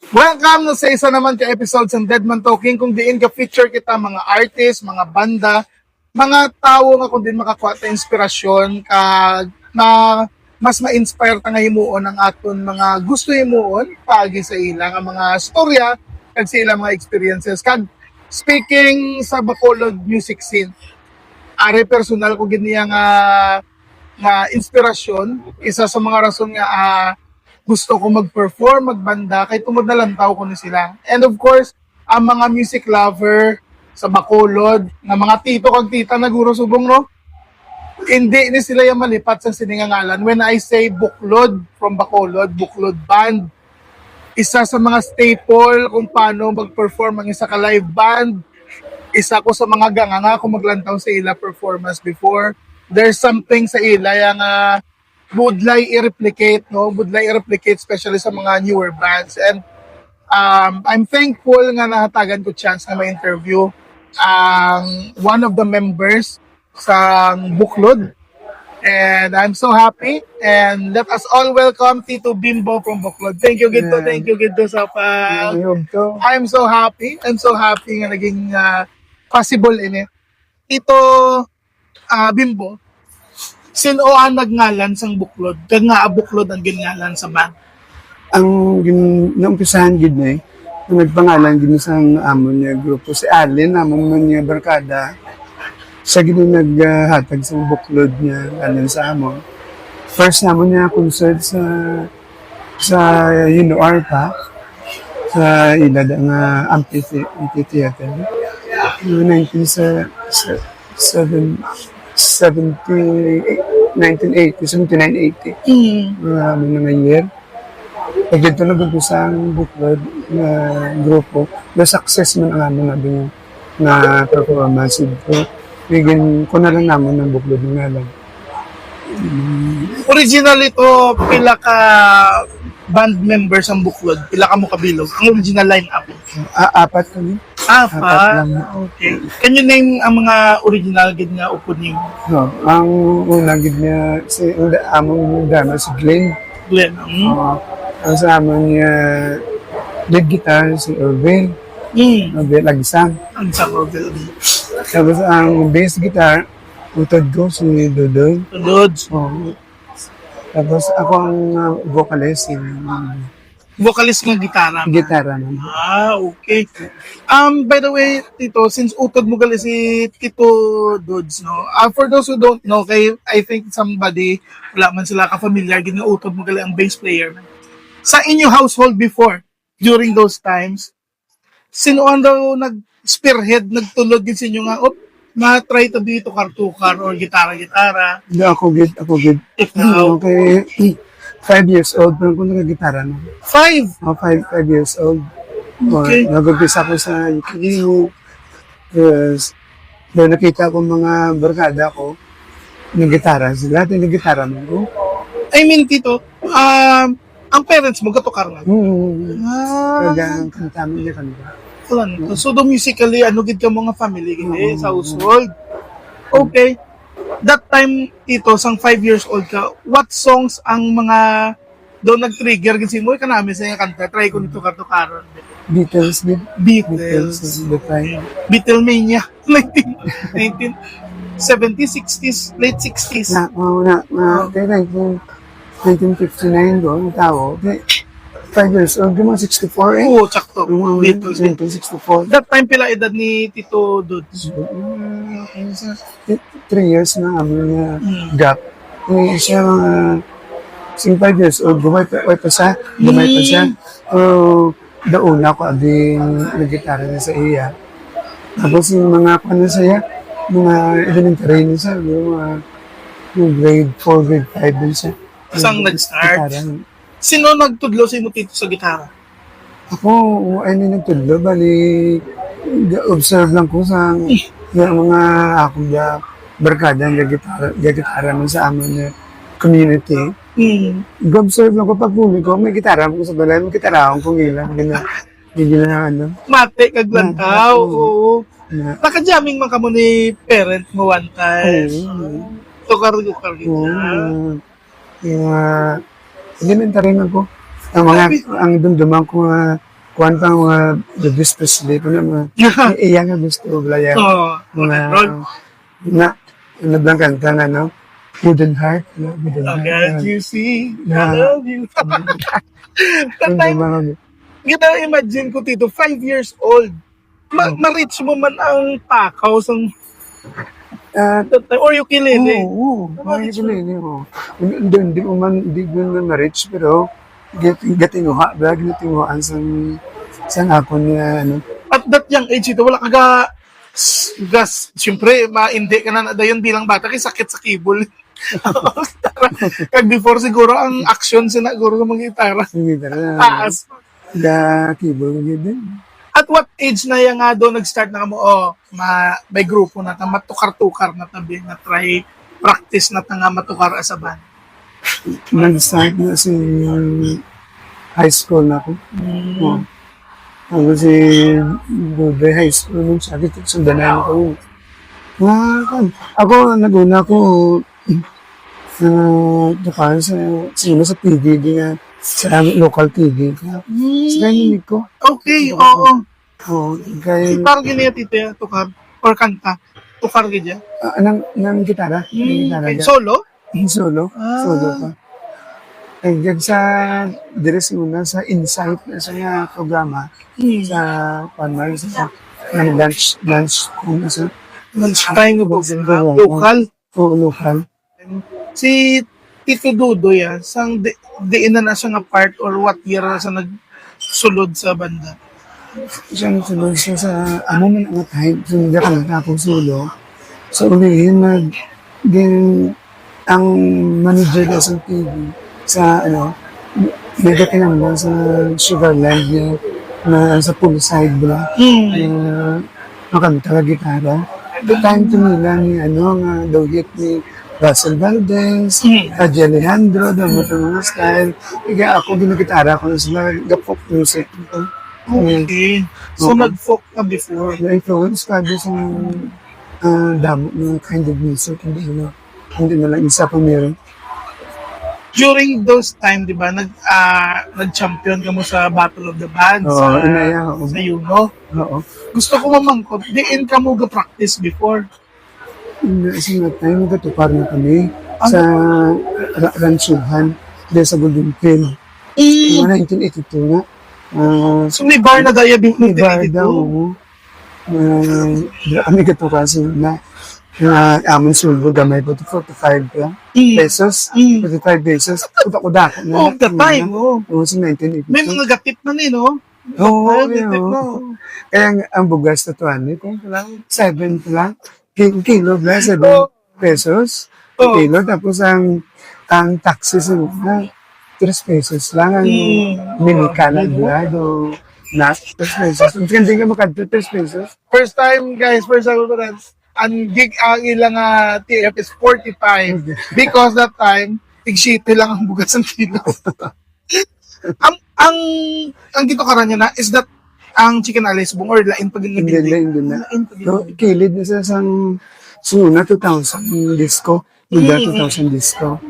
Welcome na sa isa naman ka episode ng Deadman Talking kung diin ka feature kita mga artist, mga banda, mga tao nga kung din makakuha ta inspirasyon na mas ma-inspire ta nga himuon ang aton mga gusto himuon paagi sa ilang nga mga storya kag sa ilang mga experiences. Kag speaking sa Bacolod music scene, are personal ko gid niya nga inspirasyon, isa sa mga rason nga gusto ko mag-perform, magbanda, kahit tumod na lang tao ko na sila. And of course, ang mga music lover sa Bacolod, na mga tito kag tita na guro subong, no? Hindi ni sila yung malipat sa siningangalan. When I say Buklod from Bacolod, Buklod Band, isa sa mga staple kung paano mag-perform ang isa ka live band. Isa ko sa mga ganganga kung maglantaw sa ila performance before. There's something sa ila yung budlay i-replicate, no? Budlay i-replicate especially sa mga newer bands. And I'm thankful nga nahatagan ko chance na ma-interview ang one of the members sa Buklod. And I'm so happy. And let us all welcome Tito Bimbo from Buklod. Thank you, Gito. Thank you, Gito, sa I'm so happy. I'm so happy nga naging possible ini. Tito Bimbo, sino ang nagngalan sang Buklod? Kag nga Buklod ang gingalan sa band? Ang naumpisahan gid na ang nagpangalan gid sang amon niya grupo si Allen, amon man niya barkada. Sa gid naghatag sa Buklod niya alin sa amon. First namon niya concert sa UNR pa sa ilad nga amphitheater. 1980. Marami na year. Pag dito nag-umpisa ang Buklod na grupo, na success man ang amin nabi na performance ito. Bigyan ko na lang naman ng Buklod nga lang. Original ito, pila ka band members ang Buklod? Pila ka mo kabilog? Ang original line-up? Apat kami. Apat? Okay. Can you name ang mga original gid nga upod niyo? No, ang una gid niya si among drama si Glenn. Glenn. Ang sa amon niya lead guitar si Irvin. Irvin Lagisang. Ang sa Irvin. Tapos ang bass guitar utod ko si Dodoy. Dodods. Tapos ako ang vocalist si vocalist ng gitara. Gitara naman. Okay. By the way, Tito, since utod mo gali si Tito Dods, no? For those who don't know, I think somebody, wala man sila ka-familiar, utod mo gali ang bass player. Sa inyo household before, during those times, sino ang daw nag-spearhead, nagtulod din sa inyo nga, na-try to dito tukar or gitara-gitara? Hindi, ako gid. Ikaw? Okay. 5 years old, pero kung nag-gitara na. 5? 5 years old. Okay. Nag-umpisa ko sa ukulele. Tapos, doon nakita ko mga barkada ko, nag-gitara. Lahat yung nag-gitara mo. I mean, Tito, ang parents mo, katukar na? Kaya, kanta mo niya kanila. So, musically, gid ka mga family gid sa household. Okay. That time, Tito, sang 5 years old ka, what songs ang mga doon nag-trigger kasi mo ka namin sa kanta, try ko nito karon. Beatles. The time. Beatlemania. 1970s, 60s, late 60s. Kaya 1959 doon, tao. 5 years old, yung mga 64 eh. Oo, sakto. Beatles, 1964. That time pila edad ni Tito Dods? 3 years na niya gap. Siya mga 5 years old, gumay pa siya. Dauna ko din nag-gitara na sa iya. Tapos yung mga siya, mga elementary na siya, yung grade 4, grade 5 din siya. Saan nag-start? Sino nagtudlo sino Tito sa gitara? Ako, nagtudlo. Bali, observe lang ko sa mga akong barkada ng gitara mo sa aming community. Observe lang ko pag huli ko, may gitara mo sa balay, may gitara akong kung ilan. Hindi na Mate, kaglantaw. Oo. Naka-jamming man ka mo ni parent mo one time. Tukar-tukar Oo, ganyan. yung elementary na ko. Ang dumduman ko kuwan pa mga Elvis Presley ko na mga iya nga gusto ko blaya. Oo. Mga Roll. ano bang kanta nga no? Wooden Heart. No? Wooden Heart. Can't you see? I Yeah. love you. That time, Dumduman ko. kita imagine ko, Tito, 5 years old. Ma-reach mo man ang pakaw sang that time, or ukulele. Oo, mga ukulele, oo. Hindi ko man ma-reach, pero gatinuha, gatinuhaan sa ako niya, ano. At that young age, ito, wala kaga gas. Siyempre, maindi ka na dayon bilang bata kay sakit sa keyboard. Kag before siguro ang action siguro ng mga gitara. Hindi talaga. Taas. Da keyboard ko din. At what age na yan nga doon nag-start na mo, may grupo na ta, matukar-tukar na tabi, na try practice na ta nga matukar as a band. Nag-start na si high school na ako. Oo. Ako si Budre High School nung sakit at sundanan ko. Ako, naguna ko tukahan sa PDD nga, sa local TV. Sa narinig ko. Okay, oo. Oo, kaya, Parang ganyan, Tito, tukar, or kanta. Tukar ganyan. ng gitara. Ng gitara. Okay. Solo? Solo. Solo pa. Ay, dyan sa Dires Luna, sa Insight na sa programa, sa Panmar, sa lunch kung nasa Lunchtime po. Local. o local. Si Tito Dudo yan, sang diin na siya nga part or what year na siya nagsulod sa banda? Siyang sunod siya sa amo man ang time, sunod ka lang ako solo. So, ulihin ang manager na sa TV, sa mega kinanglan sa Sugarland niya, na sa poolside ba, makanta ka gitara. The time to nila ni nga daw hit ni Russell Valdez, Adi Alejandro, daw mo mga style. Kaya ako, ginagitara ko na sila, gapok music. Okay. So, nag-folk ka before. Na-influence ka doon sa damo ng kind of music, hindi na lang isa pa meron. During those time, di ba, nag-champion ka mo sa Battle of the Bands Oo, inaya ako. sa Yuno. Oo. Gusto ko mamangkot, diin ka mo ga-practice before. Kasi nga tayo, nagtatupar na kami sa Ransuhan, dahil sa Golden Field. Mga 1982 nga. So, may bar na daya before Iba daw, oo. Kami katukasin na amon sulbo gamay po 45 pesos. 45 pesos. Kuda ko na. Oh, that time, oh. Oo, sa 1982. May mga gatip na ni, no? Oo, gatip oo. na. Kaya ang bugas na tuwan, kung lang, 7 lang. Kilo ba, 7 pesos. Oh. Kilo. Tapos ang taxes na 3 pesos lang. Ang minikalan na do na 3 pesos. Hindi ka makadto 3 pesos. First time, guys, first time ko na, ang gig ang ilang TF is 45 because that time, tig-shitty lang ang bugas ng kilo. ang gito karan niya na is that ang chicken alisbong or lain pag Hindi na. So, kilid na sa suna 2000 disco. Hindi 2000 disco.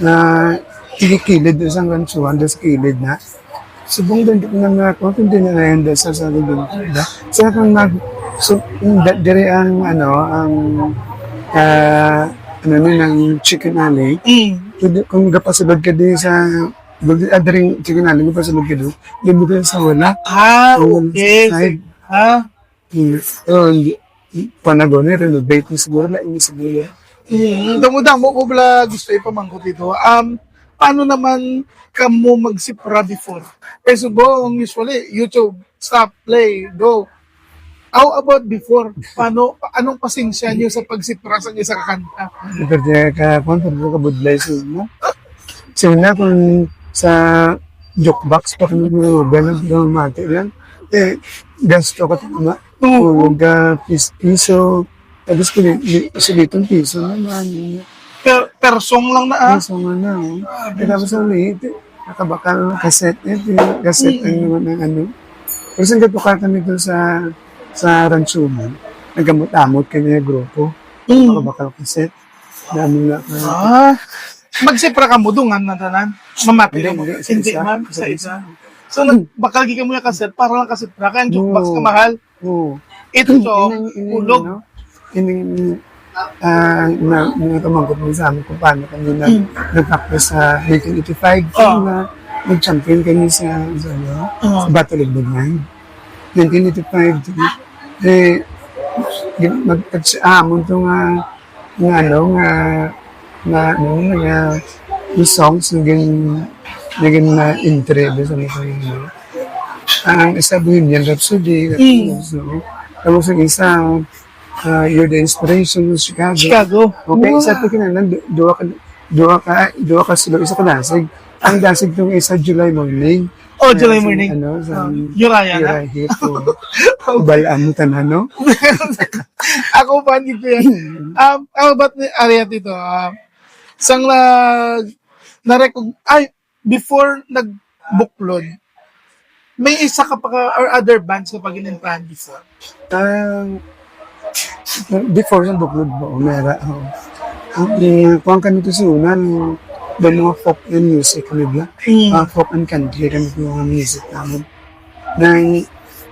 Na kilikilid na sa ransuan, das kilid na. Subong din ko na nga ako, hindi na yan sa salubong. Sa kang dire ang ng chicken alley, kung kapasulod ka din sa adring chicken alley, kung kapasulod ka doon, limit ka sa wala. Okay. Side. Panagon, renovate mo siguro, lain mo siguro. Damo-damo ko pala gusto ipamangkot dito. Paano naman kamo magsipra before? Kasi subong usually, YouTube, stop, play, go. How about before? Anong pasensya niyo sa pagsipra sa isang kanta? Pwede ka budlay sa mo. So na kung sa jukebox pa kami ganun mati lang, gasto ka tama. Kung piso, tapos silitong piso naman. Per song lang na Piso nga na. Tapos ang liit, nakabakal cassette. Cassette ang naman Pero saan katuka kami doon sa Ransuman, nagamot-amot kami na grupo. Nakabakal cassette. Dami na. Magsipra ka mo dungan na tanan. Mamati ka mo. Hindi, Hindi, isa-isa. ma'am. Isa-isa. So, nagbakal ka mo yung kaset para lang kasetpra ka. Ang jukebox ka mahal. Oo. Ito to, ulog. Mga kamangkot mo sa amin kung paano kami nag-practice sa 1985. Na nag-champion kami sa Battle of the Mind. 1985. Mag-amon ito yung songs naging na-interview sa mga kanina. Ang isa Bohemian Rhapsody. Tapos ang isa, You're the Inspiration of Chicago. Okay, isa ito kinanan, dua ka sila, isa ka dasig. Ang dasig itong isa, July Morning. Oh, July Morning. Uriah na. Hit ko. Balaan mo tanan, no? Ako pa, hindi ko yan. Ba't ni Ariat ito? Sang before nag-bookload, may isa ka pa or other bands ka pa ginintahan before? Before sa buklod po, mera. Kuwang kami ito sa unan, mga folk and music kami ba? Folk and country kami ito mga music namin.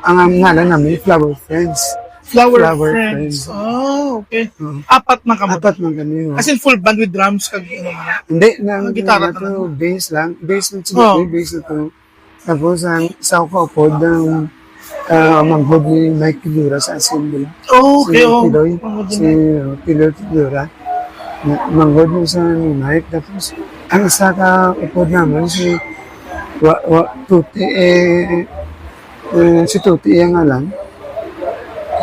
Ang ngalan namin, Flower Friends. Flower Friends. Oh, okay. Apat man kami. Apat man kami. As in full band with drums kag Hindi, gitara to bass lang. Bass lang siguro, bass na to. Tapos ang isa ko po ng manghod ni Mike Tidura sa assembly. Oh, okay. Si Piloy Tidura. Manghod mo sa ni Mike. Tapos ang isa ka upod naman si Tuti si Tuti nga lang.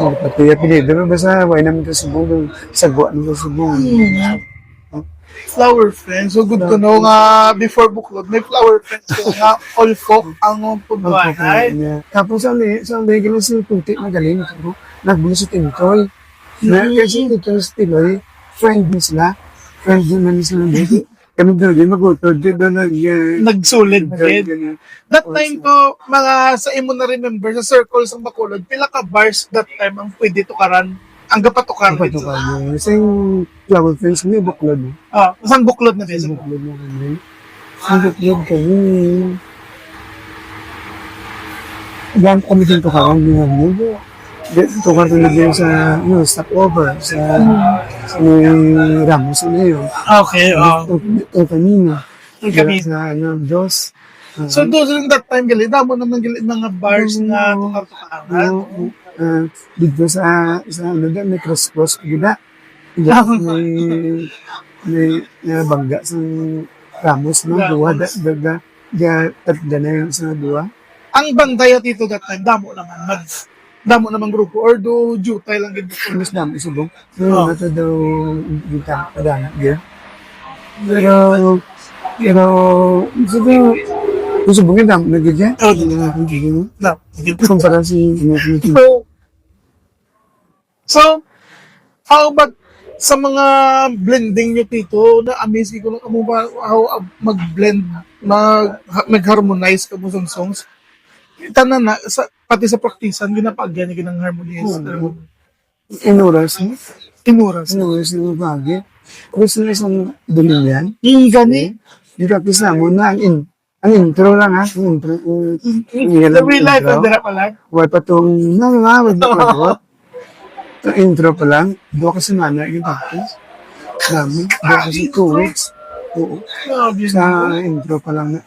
Pati yung pinidoro, basta way namin ito subong, sagwa nito subong. Flower Friends, so good to know nga before bookload, may Flower Friends ko nga all folk ang pudwan. Tapos ang legin si Tuti magaling ito, nagbulo si Tintoy. Kasi ito si Tiloy, friend din sila dito. Kami doon, mag-utod, nagsulid din. That time ko, mga sa imo na remember, sa circles ng Bacolod, pila ka bars that time ang pwede tukaran, ang gapatukaran dito. Kasi yung Flower Friends, may buklod. Saan buklod na din? Buklod na kami. Ang buklod kami. Yan kami din tukaran, tukar ko na din sa stopover, sa Ramos na yun. Okay, O kanina. kami. Sa Diyos. So doon that time gali, damo naman gali mga bars na tukar-tukaran. Dito sa may cross gida. May bangga sa Ramos no, duwa tatda na yun sa duwa. Ang bandaya dito that time, damo naman grupo or do jutay lang gid. Mas dami subong. Pero nato daw kita padana dia. Pero siguro subong dam nagigya. Kumpara si So, how about sa mga blending nyo dito, na-amaze ko lang mo ba how mag-blend, mag-harmonize ka mo sa songs? Tanan na, pati sa praktisan, ginapagyan niya ng harmonize. Inuras. Timuras. Inuras ng bagay. Gusto na isang dulingan. Gani? I-practice na muna ang intro lang ha. Ang intro. The real life, na pala. Wala pa itong wala pa ang intro pa lang. Dua kasi mana yung practice. Dami. Dua kasi 2 weeks. Oo. Sa intro pa lang.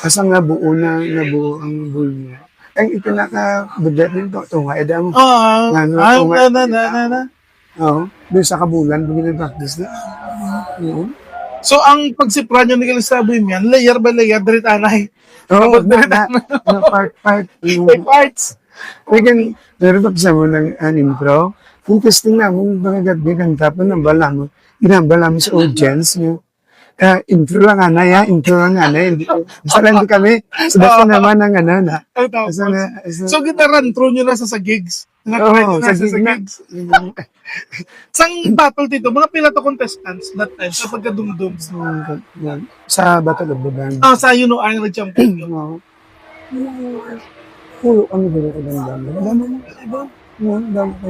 Asa nga buo ang bull niya. Ang ipinaka-budet nito, tunga, edam. Oo. Doon sa kabulan, bumili practice na. Oo. So, ang pagsipra nyo ni Kalisaboy yan, layer by layer, diritanay. Oo, part. May parts. Kaya, meron pa sa mo ng intro. Yung testing na mong mga gabi kang tapon ng balang mo. Ginabala mo sa audience mo. Intro lang anay. Basta lang kami. So, basta naman ang na. So, gitaran through nyo na sa gigs. Oo, sa gigs. Sang battle dito, mga pila to contestants that time sa pagkadumdum. Sa Battle of the Band. Sa ang nag-champion. Oo. Ano ba ito ng dami? Dami.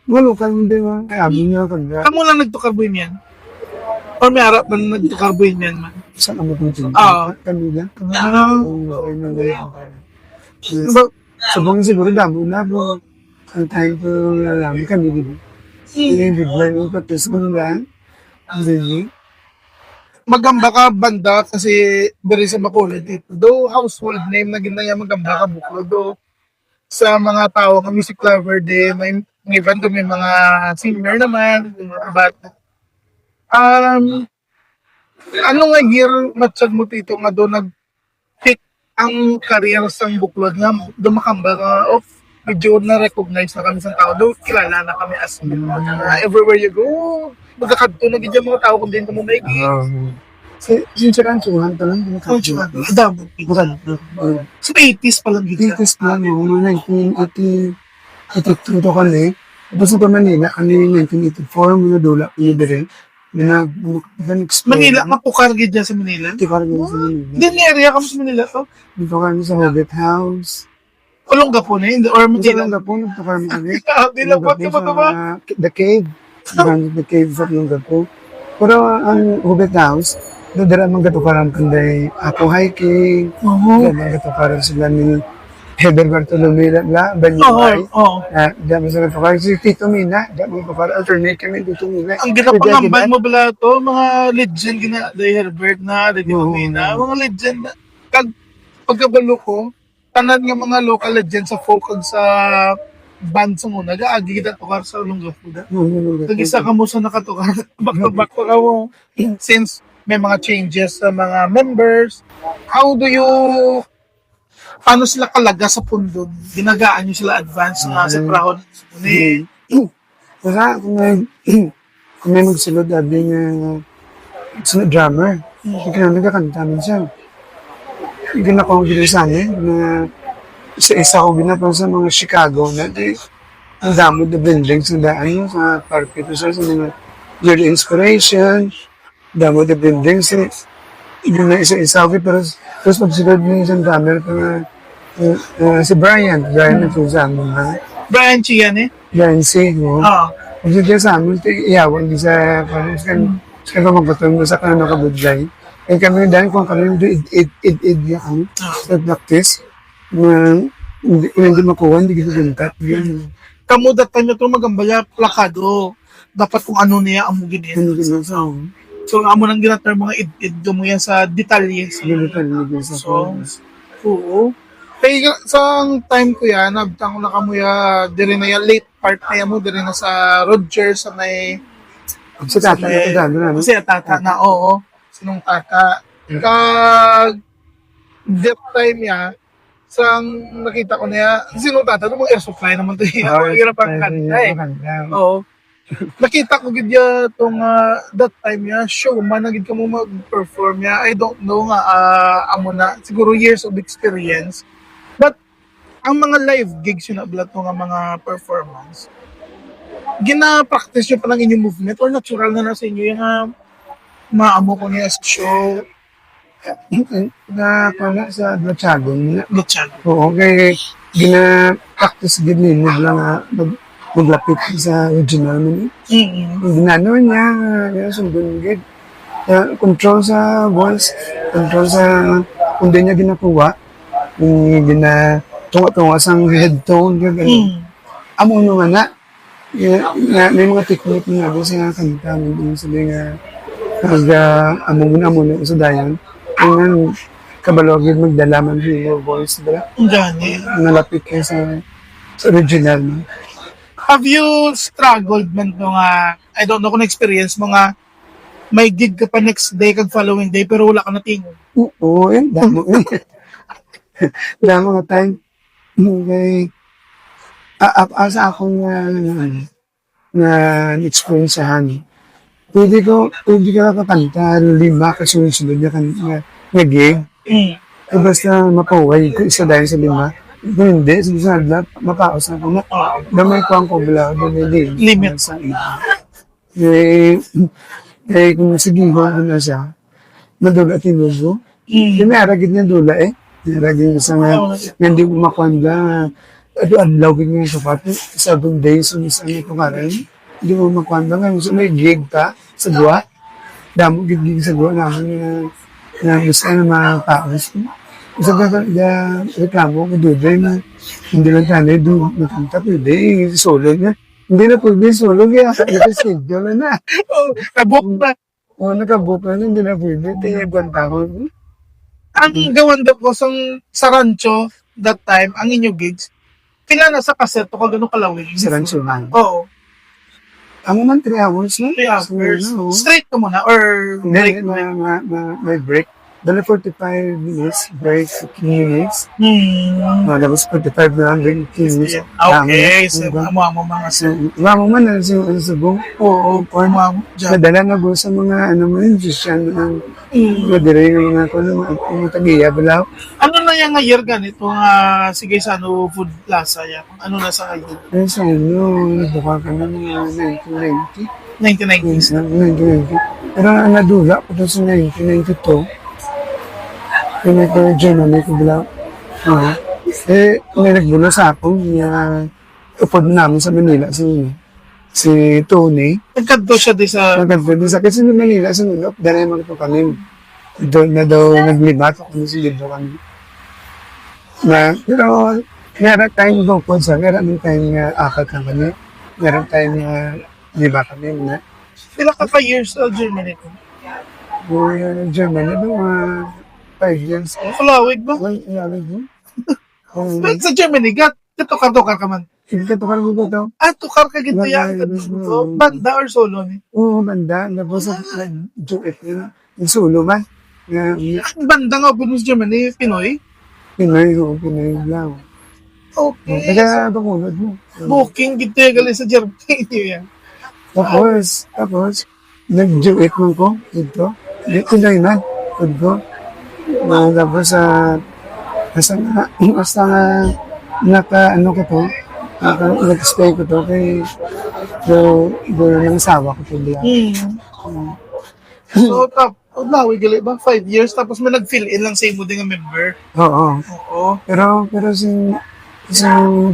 Walo ka hindi mo. Ay, abi niya kanda. Kamu lang nagtukarboy niyan? Or may harap na nagtukarboy niyan man? Saan ang mga tinta? Oo. Kanila. Ah, Oo, ay nalay. ba- Sabang siguro damo na po. Ang tayo ko lalami kami dito. Hindi bigla yung patis ko nila. Hindi. magamba ka banda kasi very sa makulit ito. Though household name na ginaya magamba ka buklo. Though sa mga tao ng music lover din, may iban doon may mga singer naman, yung mga bata. Ano nga year matchag mo tito nga doon nag-pick ang career sa buklod nga dumakamba ka of medyo na-recognize na kami sa tao. Doon kilala na kami as everywhere you go. Magkakadto na gidya mga tao kung din ka mo may Sinsiran suhan ka lang. damo. Bukan. So 80s pa lang gidya. Latest na mga 1982 to kami. Tapos sa Manila, kami 1984, mga dula, pinibiri. Explore. Manila, mapukar gidya sa Manila. Dito kami sa Manila. Din area kami sa Manila to. Dito kami sa Hobbit House. Ulong gapo na yun. Or Dito Manila. lang po, dito kami kami. Dilapot ka ba ito ba? The Cave. The Cave sa Lungapo. Pero ang Hobbit House, doon dara mga gatukaran kanday ako hiking. Oo. Mga gatukaran sila ni Heber Bartolome la Banyay. Oo. Dami sa gatukaran. Si Tito Mina, dami gatukaran. Alternate kami Tito Mina. Ang ginapangambay mo bala to, mga legend gina, Day Herbert na, Day Divina, mga legend na. Pagkabalo ko, tanan nga mga local legend sa folk ag sa band sa muna, gaagi kita tukar sa Olongapo. Nag-isa ka mo sa nakatukar, back to ka mo. Since may mga changes sa mga members, how do you, paano sila kalaga sa pundon? Ginagaan nyo sila advance na sa prahon? Kaya kung may magsulod, sabi niya, sa drummer, kaya nagkakanta min siya. Gina ko gilisani na isa ko ginapang sa mga Chicago na di ang damo na buildings na daan sa park ito sa mga your inspiration, damo na buildings yun na isa-isa ko pero tapos pagsunod ng isang drummer si Brian ito sa amin Brian Chian eh? Brian C. Oo. Pag siya sa amin, iyawan di sa parang sa magpatong sa kanano kabudlay. Eh kami dahil kung kami id yan sa practice na hindi makuha, hindi kita guntat. Kamu datan nyo ito magambaya plakado. Dapat kung ano niya ang mugin Hindi kita sa So, amo nang ginatar mga id mo yan sa detalye. So, oo. Kaya sa time ko yan, nabtang ko na kamuya, diri na yan, late part na yan mo, diri na sa Rogers, sa may... Sa tata na Kasi tata na, oo. Sinong tata. Kag that time ya, sang nakita ko niya, sinong tata, ito mga air supply naman ito. Hirap ang kanta eh. Oo. Nakita ko gid ya tong that time ya show man nagid ka mo mag-perform ya. I don't know nga amo na siguro years of experience. But ang mga live gigs yun na blat nga mga performance. Gina-practice nyo pa lang inyong movement or natural na sa inyo yung maamo ko niya sa show. Na pala sa Blachagong na. Lutsan. Oo, kaya gina-practice din nila lang maglapit sa original mo. Ginano niya, sundun gid. Control sa voice, control sa kung di niya ginakuha, yung tunga-tunga sa headtone, amo naman na, may mga technique nga doon sa kanta, may sabi nga, pag amo na sa dayan, yung kabalogid magdala man yung voice, diba? Gani. Nalapit kayo sa original mo. Have you struggled man to nga, I don't know kung experience mo nga, may gig ka pa next day kag following day pero wala ka na tingog. Oo, yun, damo. Damo nga time. Okay. Asa akong na experiencehan. Pwede ka kakanta, 5 kasunod-sunod na gig. Basta mapaway ko isa dahil sa 5. Hindi, susunod na, mapaos na ako na. Damay ko ang kubla, damay Limit. Sa iba. Kung sige ko na siya, madula tinubo. Yung naragid niya dula eh. Naragid sa nga, hindi ko makuha ang lawig nga sa pati, 7 days, sa ano ito nga rin, hindi mo makwanda nga, so may gig ka sa gawa, damo gig sa gawa namin na gusto na mga paos. Isa ka reklamo ko Duday na hindi lang tanay doon nakanta pwede, solo niya. Hindi na pwede solo kaya schedule na. Oh, nabook na. O nakabook na, hindi na pwede, tinagwan ko. Ang gawan daw ko sa rancho that time, ang inyo gigs, kailangan sa kaset o kung gano'ng kalawin. Sa Ransuman. Oo. Ang man 3 hours na. 3 hours. So, Straight ka muna or break Hindi, mo? may break. Dali 45 minutes, break 15 minutes. Tapos 45 na lang, break 15 minutes. Okay, so amo mga Mamo man na sa subong. Oo, or mga dyan. Madala na po sa mga ano mo yun, Christian, ng madire yung mga kuno, mga tagiya, balaw. Ano na yung year ganito nga sige sa ano food plaza yan? Ano na sa ngayon? Kaya sa ano, nabuka ka na mga 1990. 1990s. 1990. Pero ang nadula ko to sa 1992, yung nag-Germany ko balaw. May nagbulo sa ako, upod namin sa Manila, si Tony. Nagkadto siya di sa... Nagkadto sa kasi sa Manila, sa Nulop, dahil naman ito kami. Doon na daw naglibat ako sa dito kami. Pero meron tayong bukod sa, meron tayong apat na kami. Meron tayong lima kami. Sila ka years sa Germany ko. Germany, mga 5 years. Kalawig ba? But sa Germany, katukar ka man. Katukar mo ba ito? Tukar ka gito yan. Banda or solo ni? Oo, banda. Tapos duet yun. Yung solo man. Banda nga po sa Germany, Pinoy? Pinoy lang. Okay. Kaya pakunod mo. Booking gito yung galing sa Germany yan. Tapos, nag-duet mo ko dito. Pinoy man. Ko. Tapos, basta ano ko to, nag-stay ko to, kay doon ng asawa ko to diyan. So, lawig gali ba? 5 years, tapos may nag-fill in lang sa imo din nga member. Oo. Oo. Pero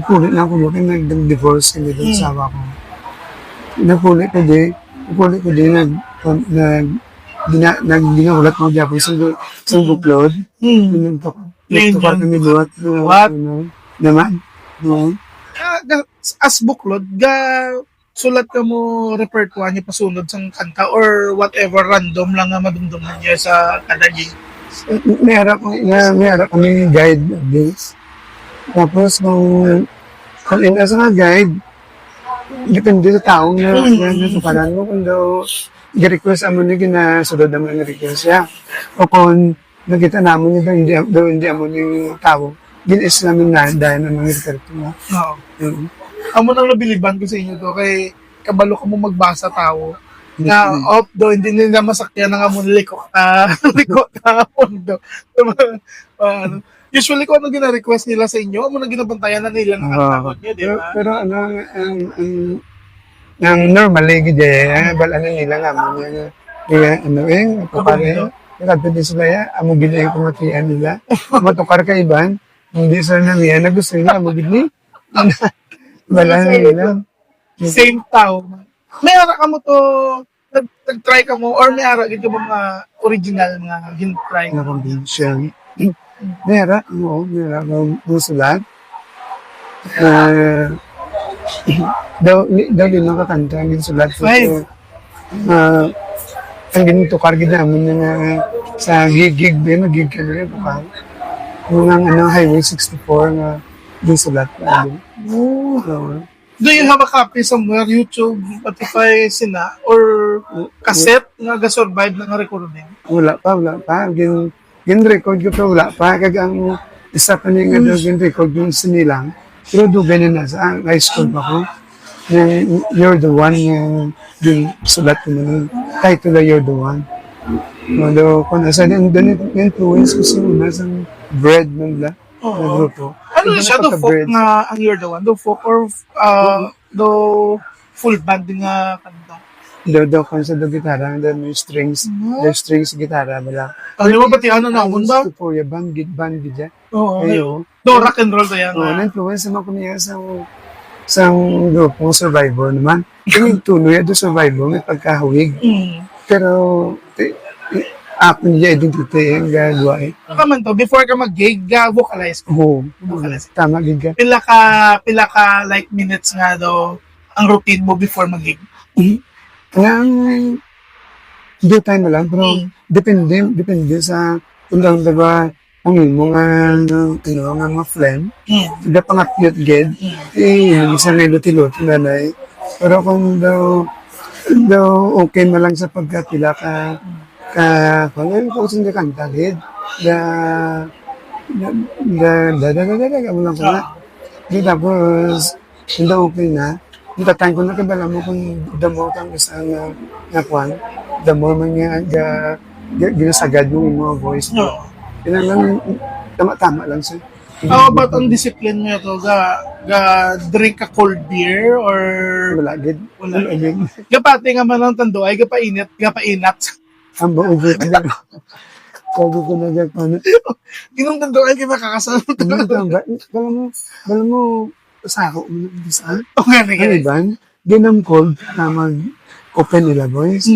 pulit na ako kay nag-divorce kami doon sa asawa ko. Napulit ko di, ginaulat mo dyan sa buklod. Nagtukar kami buhat. What? Naman. As buklod, sulat ka mo repertoire niya pasunod sa kanta or whatever random lang nga madumduman niya sa kada gig. Meron kami guide of this. Tapos kung inasa nga guide, depende sa taong na nasukalan mo kung daw i-request amo niya ginasunod naman ang request siya. O kung nakita namin niya hindi amo niya tao, ginis namin na dahil ng mga reperto mo. Oo. Amo nang nabiliban ko sa inyo to kay kabalo ka mo magbasa tao na do hindi nila masakyan ng amon liko mundo. Usually ko ano gina-request nila sa inyo, amo nang ginabantayan na nila ng tawag niya, di ba? Pero ang normally gid balaan nila nga mo kapare nakapit sila ya amo gid ay kumatian nila matukar ka iban hindi sila namiya na gusto nila amo gid ni balaan nila same tao. May ara ka mo to nag-try ka mo or may ara gid ka mga original nga gin-try na convention mera musulat daw din nakakanta ang sulat ko. Ang ginutukar gid namin nga sa gig din gig ka rin pa. Yung Highway 64 nga gisulat ko. Do you have a copy somewhere, YouTube, Spotify, sina, or cassette nga ga-survive na nga recording? Wala pa. Gin-record ko pa wala pa. Kag ang isa pa niya nga gin-record yung sinilang. Pero dugay na sa high school pa ko. You're the one yung sulat ko na title na You're the One. Although, kung nasa influence ko sa bread ng la na grupo. Ano siya, do folk nga ang You're the One? Do folk or do full band nga kanta? daw kan sa do gitara, may strings, the strings gitara bala. Ano mo ba ano na mo ba? For ya band gid. Oo. Ayo. Do rock and roll to yan. Oh, na-influence naman ko niya sa grupong Survivor naman. Yung tuloy do Survivor, may pagkahawig. Pero, ako niya identity yung gagawa eh. Ano man to, before ka mag-gig, vocalize ko. Oo. Vocalize. Tama, giga. Pila ka like minutes nga do ang routine mo before mag-gig. Ang do time na lang, pero depende sa kung diba ang mga mga flame. Hindi pa nga cute ged. Isang nilot-ilot nanay. Pero kung daw okay na lang sa pagkatila kung ano ko sa kanta ged. Mo lang ko na. Tapos, hindi okay na. Tatang ko na kabala mo kung damo kang isang nakwan. Damo man nga ginasagad mo yung mga voice mo. Lang, tama lang siya. How about ang discipline mo to? Drink a cold beer or Wala, gid. wala? Gapati nga man ang tando ay gapainat. Ang buong gid. Sabi ko na dyan, paano? Ginong tando ay makakasal. Bala mo, sako mo na bisa. O nga na Ano ba? Ginam cold na mag-open nila, boys.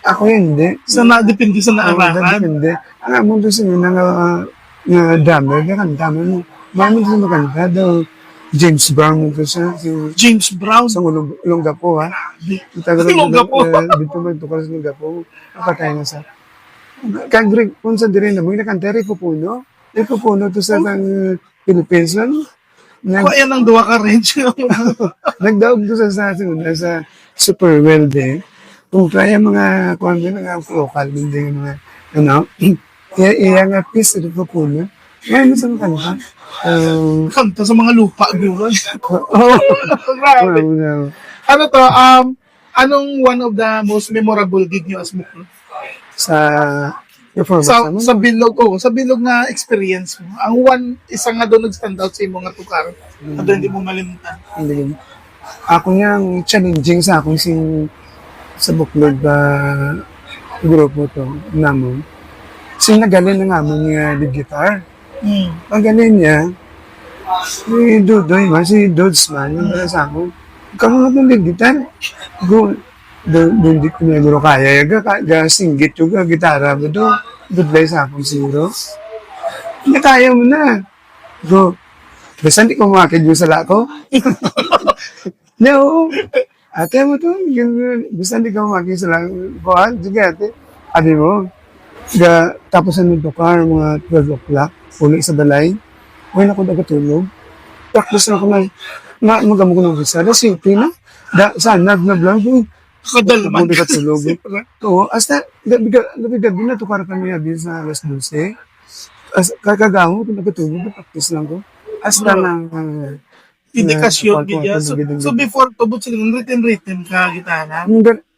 Ako hindi. Depende sa naarakan. Hindi. Ang among gusto nyo nga drummer, kanta mo. Mami gusto makanta daw. James Brown mo siya. James Brown. Sa Olongapo, ha? Olongapo. Dito man ito sa Olongapo. Napatay na sa. Kagrig, kung sa dire na mo, nakanta Ripupuno. Ripupuno to sa Philippines man. Kung yan ang duwa ka range. Nagdaog to sa Super Well Day. Kung kaya mga local, hindi yung mga, iya nga piece, ito po po na. Ngayon sa mga kanta. Kanta sa mga lupa, guro. Oo. Grabe. Ano to, anong one of the most memorable gig nyo as Muklo? Sa performance Sa bilog, sa bilog na experience mo. Ang isa nga doon nag-stand out sa imo nga tukar. Na doon hindi mo malimutan. Hindi. Ako niyang challenging sa akong sa buklod grupo to namon. Nagaling na namon niya lead guitar. Ang galing niya, si Dudoy man, si Dodsman, yung pala sa akin. Kamu nga ng lead guitar. Hindi ko na guro kaya. Singgit yung gitara mo do. Dudlay sa akong zero. Hindi kaya mo na. Go. Basta hindi ko makakid yung sala ko. No. Ate mo to, gusto hindi ka makakid sa sala ko. Sige ate. Ate mo. Tapos ano to car, mga 12 o'clock. Uli sa balay. Huwag na ako nagatulog. Practice na ako na magamo ko ng visa. Simple na. Saan nag-vlog ko. Kadalman. Hindi ka tulog. Oo, hasta, gabi na to para kami abin sa alas 12. Kakagawa ko, nagtulog, practice lang ko. Hasta nang... Indikasyon, gidya. So before, tubot sila, written ka gitara.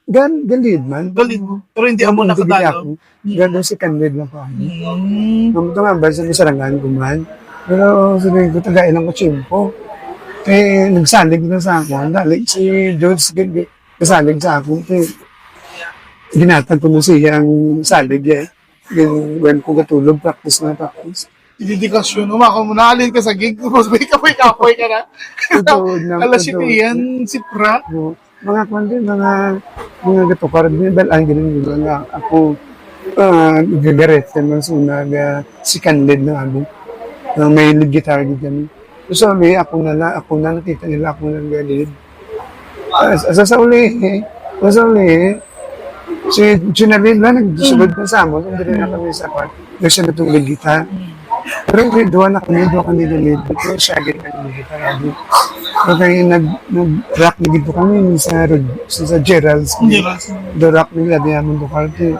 Galid man. Galid mo. Pero hindi mo nakadalo. Gano'n si Candid lang ko. Ito nga ba, sa sarangan ko man. Pero sabihin ko, tagain lang ko chimpo. Eh, nagsalig na sa ako. Dalig si George, kasalig sa ako. Ginatag ko na siya ang salig eh. When ko katulog, practice na practice. Indikasyon, umako mo na, alin ka sa gig, tapos may kapoy ka na. Alas yan, si Pra. Mga kwandi, mga gatukar din, dahil ang ganun nga ako, gagaret, si Candid na ano, may lead guitar din kami. So, ako na nakita nila, ako na galid. Sa uli, si Junalin na nagsusugod na sa amon, hindi rin na kami sa part, na siya natong lead guitar. Pero doon na kami na lead, pero siya agad kami lead guitar. Okay, nag-rock na dito kami sa Gerald's. The rock nila, di naman do karte.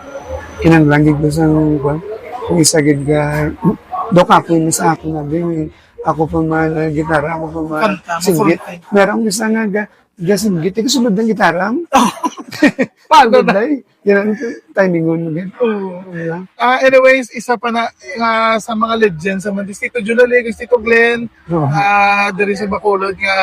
Kinanglangig ko sa kung isa gid ka, do ka po sa ako na din. Ako pa man gitara, ako pa man singgit. Meron isa nga singgit, ito sunod ng gitara. Paano na? Yan ang timing mo again. Anyways, isa pa na sa mga legends sa mga Tito Junale, Tito Glenn, there is sa Bacolod nga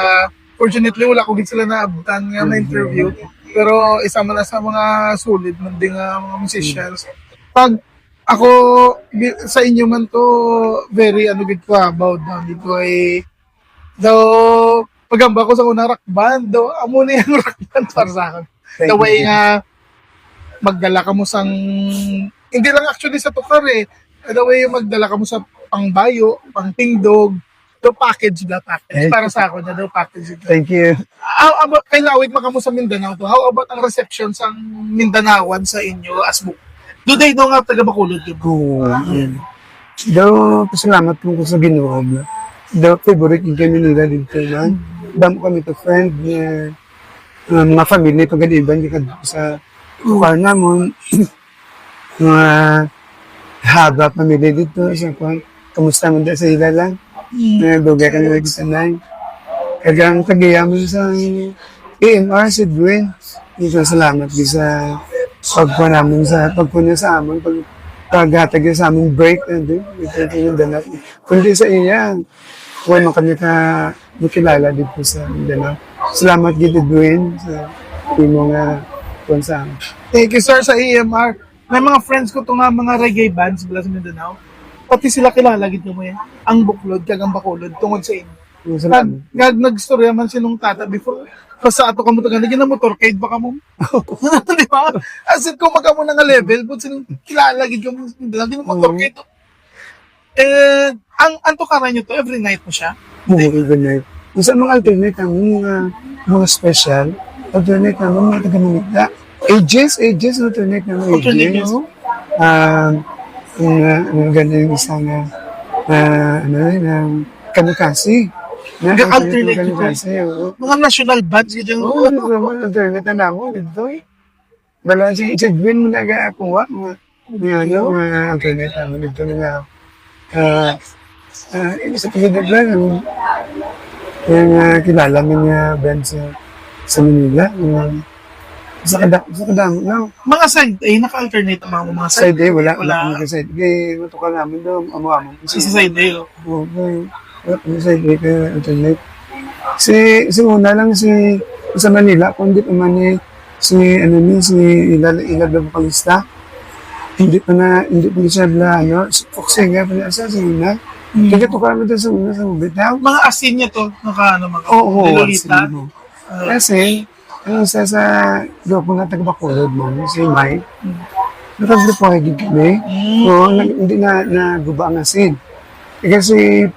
fortunately wala ko gid sila naabutan nga na interview. Pero isa man na sa mga sulit man din nga mga musicians. Pag ako sa inyo man to very ano gid ko about na dito ay daw pagamba ko sa unang rock band daw amo na yung rock band para sa akin. The way nga magdala ka mo sang hindi lang actually sa tukar eh. The way yung magdala ka mo sa pangbayo, pangtingdog, the package na package. Para sa ako na daw package ito. Thank you. How about, kay Lawig makamu sa Mindanao to, how about ang reception sa Mindanaoan sa inyo as book? Do they know nga taga Bacolod yun? Oo. Daw, pasalamat po ko sa Ginoo. Daw, favorite yung kami nila dito man. Damo kami to friend niya. Mga family, pag-aliban, di ka sa lugar namon. Mga haba pamilya dito. Sa kwan, kamusta mo da sa ila lang? Nagdugay ka nila dito na. Kagang tagaya mo sa AMR, si Dwayne. Ito, salamat di sa pagpuan namin sa pagpuan sa amon. Paghatag sa aming break. Ito yung danat. Kundi sa iya, huwag mo kami makilala dito sa Mindanao. Salamat dito, Dwayne, sa mga puan sa amin. Thank you sir sa AMR. May mga friends ko to nga mga reggae bands sa Mindanao. Pati sila kilala gid mo yan. Ang Buklod, kagang Bacolod, tungod sa inyo. Salamat. Nag-storya man sinong tata before. Sa ato ka mo taga, naging na motorcade baka mo. Di ba? As in, kung magkamo na nga level, but sinong kilala gid mo, hindi mo motorcade. Ang tukaran nyo to, every night mo siya? Oo, ganyan. Sa mga alternate ang mga special, alternate na mga taga-Manila. Ages, alternate na mga ages. Ang ganda yung isang kamikasi. Alternate Kamikasi, oo. Mga national bands gid yung Oo, alternate na namo dito eh. Bala si Edwin mo nag-akuha, mga alternate naman dito nga. Sa pagdadag lang, yung kilala mo nga band sa Manila. Sa kadamo, no? mga side A, naka-alternate ang mga Side A, wala Wala. kami side A. Kaya matuka namin daw, amo-amo. Sa side A, oh. Oo, wala kami side A kaya alternate. Si una lang sa Manila, kundi pa man si Ilag na Bapalista. Hindi pa siya si Foxy nga pa sa una. Kaya tuka namin doon sa una sa Bitaw. Mga asin niya to, mga Oo, Lolita. kasi, ang isa sa grupo nga taga-Bacolod mo, si Mike, nakagrupo higit kami. Oo, hindi na naguba ang asin. Kasi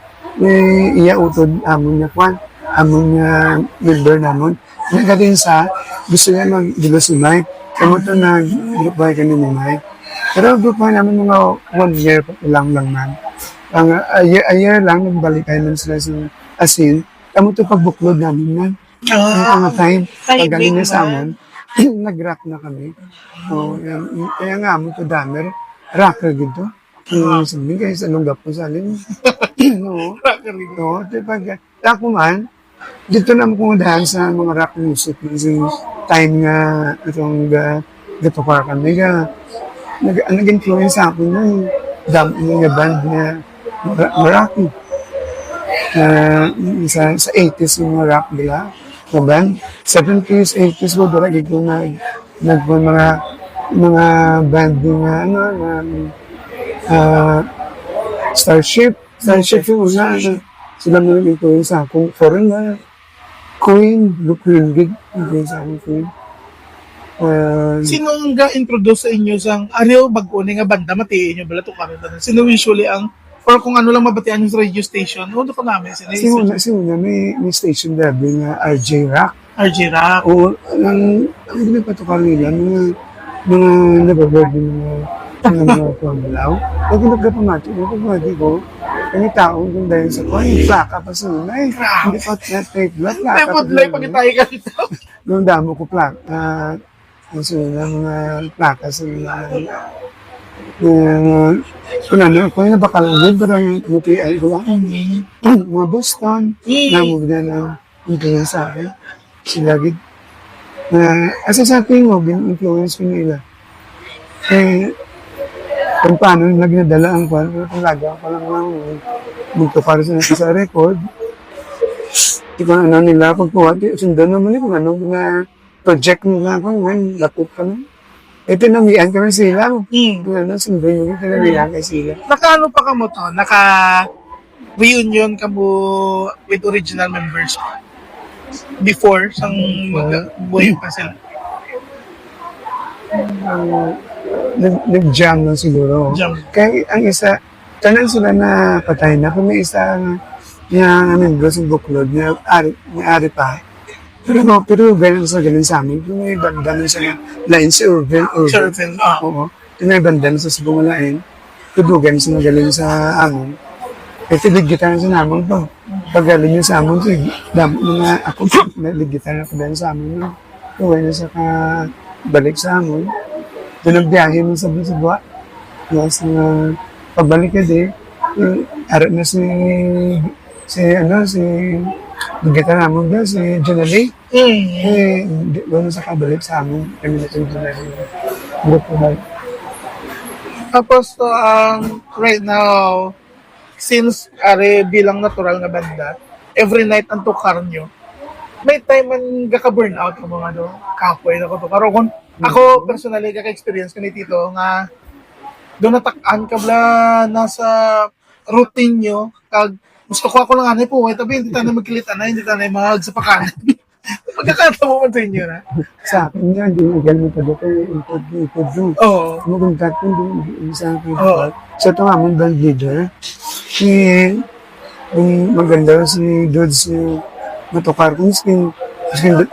iya utod amon niya kwan, amon niya member namon. Nagaling sa gusto niya mag-dilo si Mike. Kamo to nag-grupo kami ni Mike. Pero grupo namin mga 1 year pa lang man. Ang a year lang, nagbalikan naman sila sa asin. Kamo to pagbuklod namin man. Ang mga time, pag galing na sa amon, nag-rock na kami. Kaya nga mo to damer, rocker dito. Sabihin kayo sa lunggap ko sa alin. No. Pag ako man, dito na mo dahan sa mga rock music. Kasi time nga itong gatukar kami. Nag-influence ako ng mga band na Marathi. Sa 80s yung mga rap nila. Na band. 70s, 80s ko darag ito mga band Starship yung una. Sila mo nag-influence ako. Foreign na. Queen, Luke Ringig. Influence ako Queen. Sino ang ga-introduce sa inyo sang ano bag-uni nga banda matiin nyo bala to kami tanan? Sino usually ang or kung ano lang mabatian yung radio station, ano ko namin Si una, may station dati nga RJ Rock. RJ Rock. O, ang ginapatukar nila, mga nababord yung mga pamalaw. Pag nagkapamati ko, ang tao kung dahil sa ko, yung plaka pa sa una eh. Hindi pa tape blood, plaka. May pudlay pag tayo ka dito. Nung damo ko plaka, ang sunod mga plaka sa kung yung nabakalagod, parang UPI ko lang. Mga Boston, namog na influence sa akin. Sila gid. Asa sa akin mo, influence ko nila. Kung paano nagnadala ang kwan, talaga ko lang magtukar sa record. Di ko ano nila, pagkuha, sundan naman kung ano project nila ako, ngayon, lapit ka na. Eh, tinamihan kami sila. Ano, sundin yung tinamihan kay sila. Nakaano pa ka mo to? Naka-reunion ka mo with original members before sang mag-buhay pa sila? Nag-jam lang siguro. Jam. Kaya ang isa, tanan sila na patay na. Kung may isa na membro sa buklod, na ari pa. Pero ganun sa amin. Kung may banda na siya lain si Urban. Surfing. Oo. Kung may banda na sa Sibungalain, tudugan sa galing sa amin. Eh, tiliggitan sa namin to. Pag galing yun sa amin, mga ako, naliggitan ako dahil sa amin. Kaya na sa balik sa amin. Doon nagbiyahe mo sa buwa. Tapos pagbalik ka din, arap na si Nagkita namin ba, si Janelle? Eh, doon sa kabalik sa amin, kami na yung Janelle. Grupo na. Tapos, right now, since bilang natural na banda, every night ang tukar nyo, may time man gaka-burnout ang mga kapoy na ko to. Pero kung ako personally, kaka-experience ko ni Tito nga doon natakaan ka bla nasa routine nyo, kag gusto ko ako lang anay po, tabi hindi tayo magkilita na, hindi tayo magsapakan. Pagkakata mo sa inyo na. Sa akin yan, di mo ganun pa doon, ikod doon. Oo. Magong tatong doon, sa akin. Sa ito nga mong band leader, maganda si Dodds matukar kung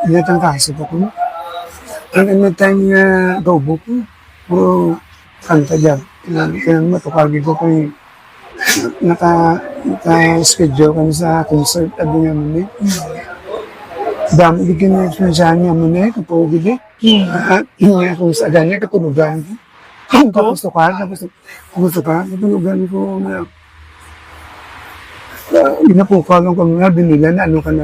dinatang kasip ako. Ang time na gawbo ko, puro kanta dyan. Kaya matukar ko kay naka-schedule kami sa concert at nga mo dami di kinasyahan niya mo na kapag di nga kung sa ganyan katulugan ko tapos tukar katulugan ko na inapukalang ko nga binila na ano ka na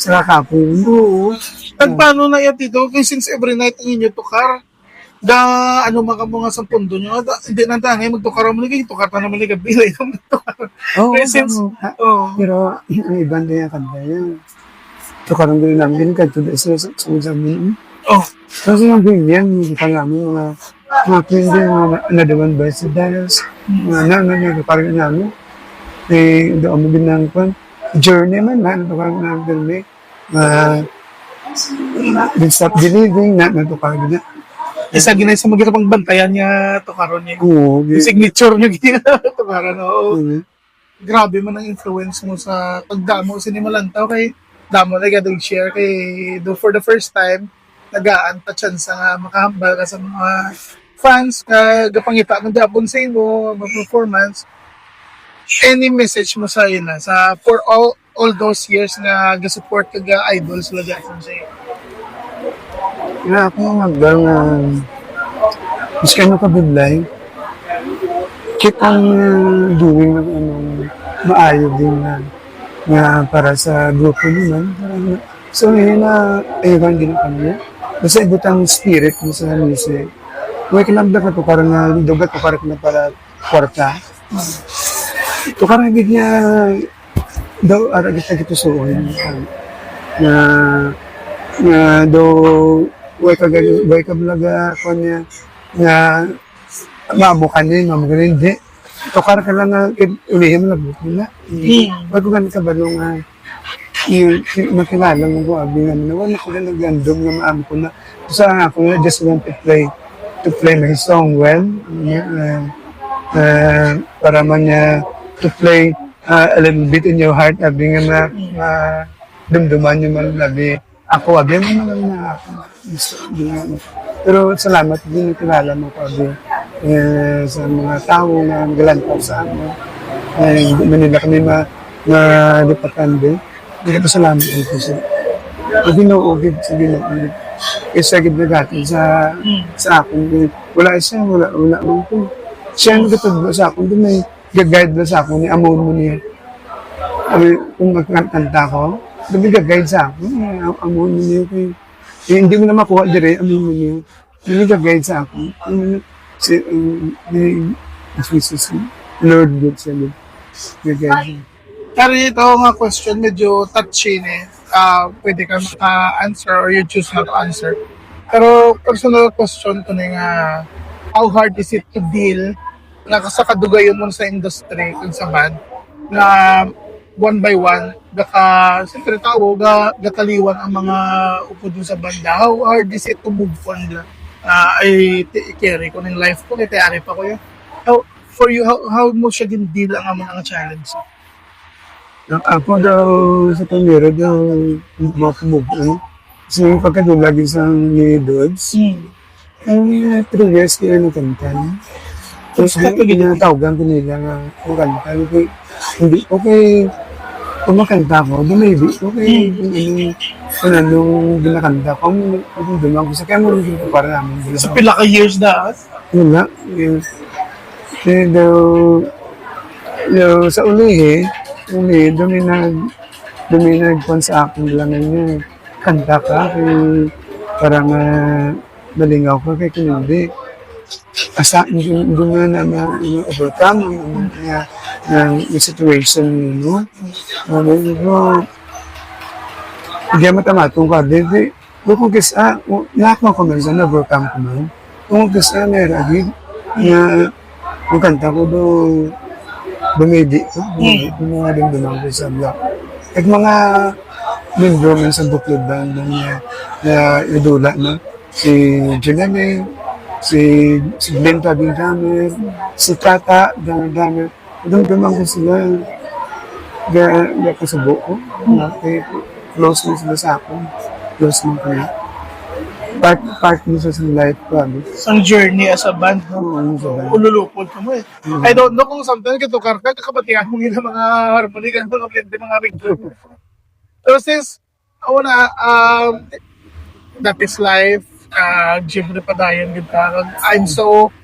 sa kakapon mo. At paano na yan dito? Kaya since every night ang inyo tukar, ano mga mga sa pundo nyo, hindi na tanay, magtukar mo ligay, tukar pa naman ligay, bilay yung magtukar. Pero ang ibang din ang kanta yan. Tukar ang gawin namin, kahit ito sa amin. Kasi yung ganyan, yung namin, mga pwede, mga nadawan ba sa Dallas, mga nagkakarga namin. Eh, doon mo ginang journey man, tukar namin, didn't stop believing, natukar na. Isa ginay sa magkakapang bantayan niya tukaron niya. Oo. Yung signature niya gina tukaron. Oo. Grabe man ang influence mo sa pagdamo sa Sinimalantaw kay damo na gadong share kay for the first time nagaan pa chance nga makahambal ka sa mga fans ka gapangita ng dabon sa imo mga performance. Any message mo sa ina sa for all those years nga ga-support ka ga idols sila gason sa iyo? Kaya ako hanggang mas kayo kabiblay, keep on doing maayo din na para sa grupo naman. So yun ayun din kami. Basta ibutang spirit mo sa music. Huwag kinabla ka to parang dugat ko parang na para kwarta. Ito karang niya daw ara kita suon na do way ka blaga ko niya na mabukan niya hindi tukar ka lang ulihin mo na wag ko ganun ka ba nung yung makilala mo ko abi nga wala ko na nagandom nga maam ko na sa ako na just want to play my song well para man niya to play a little bit in your heart abi nga dumduman niyo man labi ako abi mo lang na pero salamat din kilala mo ko abi sa mga tao na nagalantaw sa amin manila kami lipatan din hindi ko salamat dito sa ginuugid sa ginuugid isa gid nagatin sa akong wala ko siya nagatudlo sa akong doon may gag-guide na sa akong ni amon mo niya kung magkanta ko doon gag-guide sa akong amon mo niya hindi mo na makuha dire amon mo niya doon gag-guide sa akong si Jesus Lord God sa gag-guide Pero ito nga question medyo touchy eh. pwede ka maka-answer or you choose not to answer. Pero personal question ko na nga, how hard is it to deal na sa kadugayon mo sa industry kung sa band na one by one siyempre tao gataliwan ang mga upod mo sa banda. How hard is it to move on lang? Ay carry ko ng life ko kay tayari pa ko yun. For you, how mo siya deal ang mga challenge? Ako daw sa pamira daw makamove. Kasi yung pagkatulagi sa ni Dodds, ang 3 years kaya nakantan. Tapos ginatawagan ko nila nga kung kanta. Hindi, okay. Kung makanta ko, maybe, okay. Kung anong ginakanta ko, kung dumang ko sa kaya mo rin ko para namin. Sa pila ka years na? Wala. Kaya daw, sa uli, duminag sa akin lang niya. Kanta ka, parang nalingaw ko kay kinindi. Asa, hindi nga na overcome ng situation mo. Hindi matamatong ka. Kung kisa, lahat mo kumansa na overcome ko man. Kung kisa, meron agad na yung kanta ko doon, bumidi ko. Mga dumdumang ko sa block. At mga member man sa buklod band na idula na si Jelene, si Glenn Tabing Damer, si Tata Damer. Dumdumang ko sila. Gaya ko sa buko. Close mo sila sa akin. Close mo kami. Part mo sa life ko. Ang journey as a band, Oo, sa band. ululupod ka mo eh. I don't know kung sometimes katukar ka, kakabatihan mo nila mga harmony ka, mga plente, mga ringtone. So since, that is life, Jeffrey Padayan kita. I'm so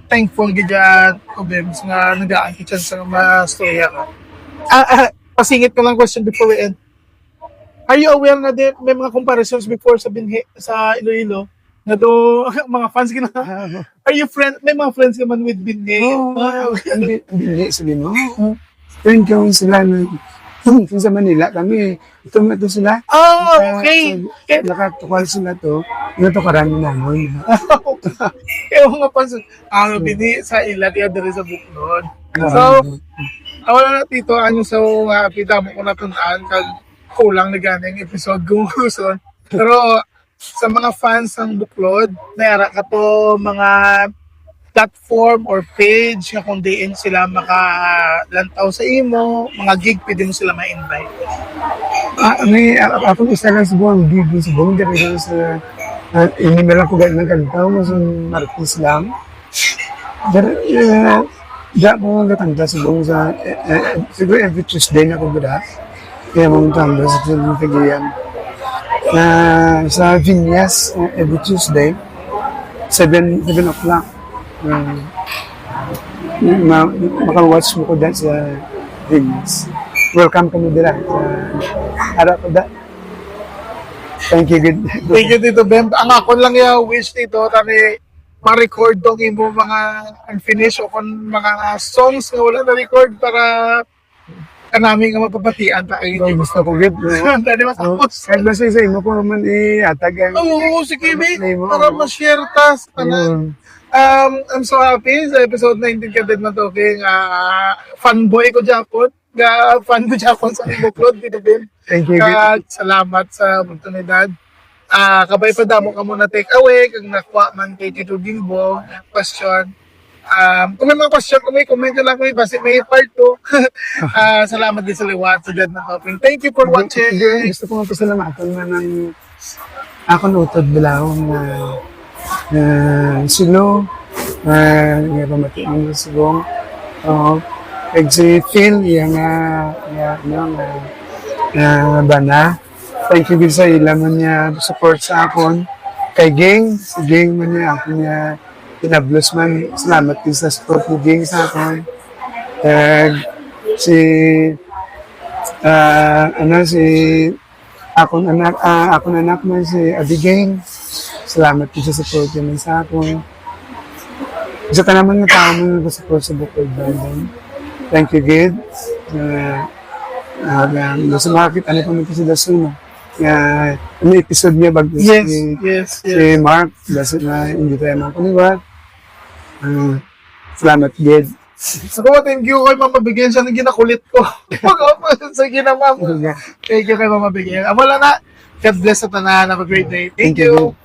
thankful gidyan, Obebs, nga nagaan kityan sa mga storya ka. Pasingit ko lang question before we end. Are you aware na may mga comparisons before sa Binhi, sa Iloilo? Na do, mga fans ka na. Are you may mga friends ka man with Binhi? Hindi, sabihin mo. Friend ko sila na sa Manila kami. Ito sila. Oh, okay. Nakatukal sila to. Natukaran mo namin. Kaya mga fans, Binhi sa Ilat, yan dari sa Buklod. So, wala na tito, so happy damo ko natundaan kag kulang na ganing episode kung gusto. Pero sa mga fans ng Buklod, nayara ka to mga platform or page na kung diin sila makalantaw sa imo, mga gig, pwede mo sila ma-invite. Ako isa lang sa buong gig sa buong dito sa inimela ko ganyan ng kantaw mo sa Marquis lang. Diya ko nagkatanda sa buong sa siguro every Tuesday na ko gada. Kaya mong tanda sa Tagiyan. Sa Vinyas, every Tuesday, 7 o'clock. Maka-watch mo ko dyan sa Vinyas. Welcome kami dila sa harap ko da. Thank you, good. Thank you, Tito Bem. Ang ako lang yung wish dito, tani ma-record dong imo mga unfinished o kung mga songs na wala na-record para kanami nga mapapatian pa kayo. Gusto ko, good. Dali matapos. Kahit ba sa imo ko naman iatag. Oo, sige, para ma-share tas. I'm so happy sa episode 19 ka Dead Man Talking. Fanboy ko Japon. Fan ko Japon sa Buklod, Tito Bem. Thank you, good. Salamat sa oportunidad. Kabay pa damo ka muna take away kung nakuha man kay Tito Bimbo question. Kung may mga question, kung may comment lang ko, basta may part 2. Salamat din sa liwat sa Dead Man Talking. Thank you for watching. Gusto ko nga pasalamatan na ng ako nutod bilawang na silo nga pamati ng sigong kag si Phil yung bana. Thank you sa ilaman niya support sa akon. Kay Ging, si Ging man niya ako niya pinablos man. Salamat din sa support ni Ging sa akon. Si akon anak man si Abigail. Salamat din sa support niya sa akon. Isa ka naman na tao mo na support sa Buklod Band. Thank you, Gid. Nasa makakita ano pa man si Dasun. Ano episode niya bago Yes. si Mark. Dasun na hindi tayo mga kuniwat. Salamat, Ged. Ako, thank you kay Mama Bigyan. Siya nang ginakulit ko. Sige na, ma'am. Thank you kay Mama Bigyan. Wala na. God bless sa tanan. Have a great day. Thank you.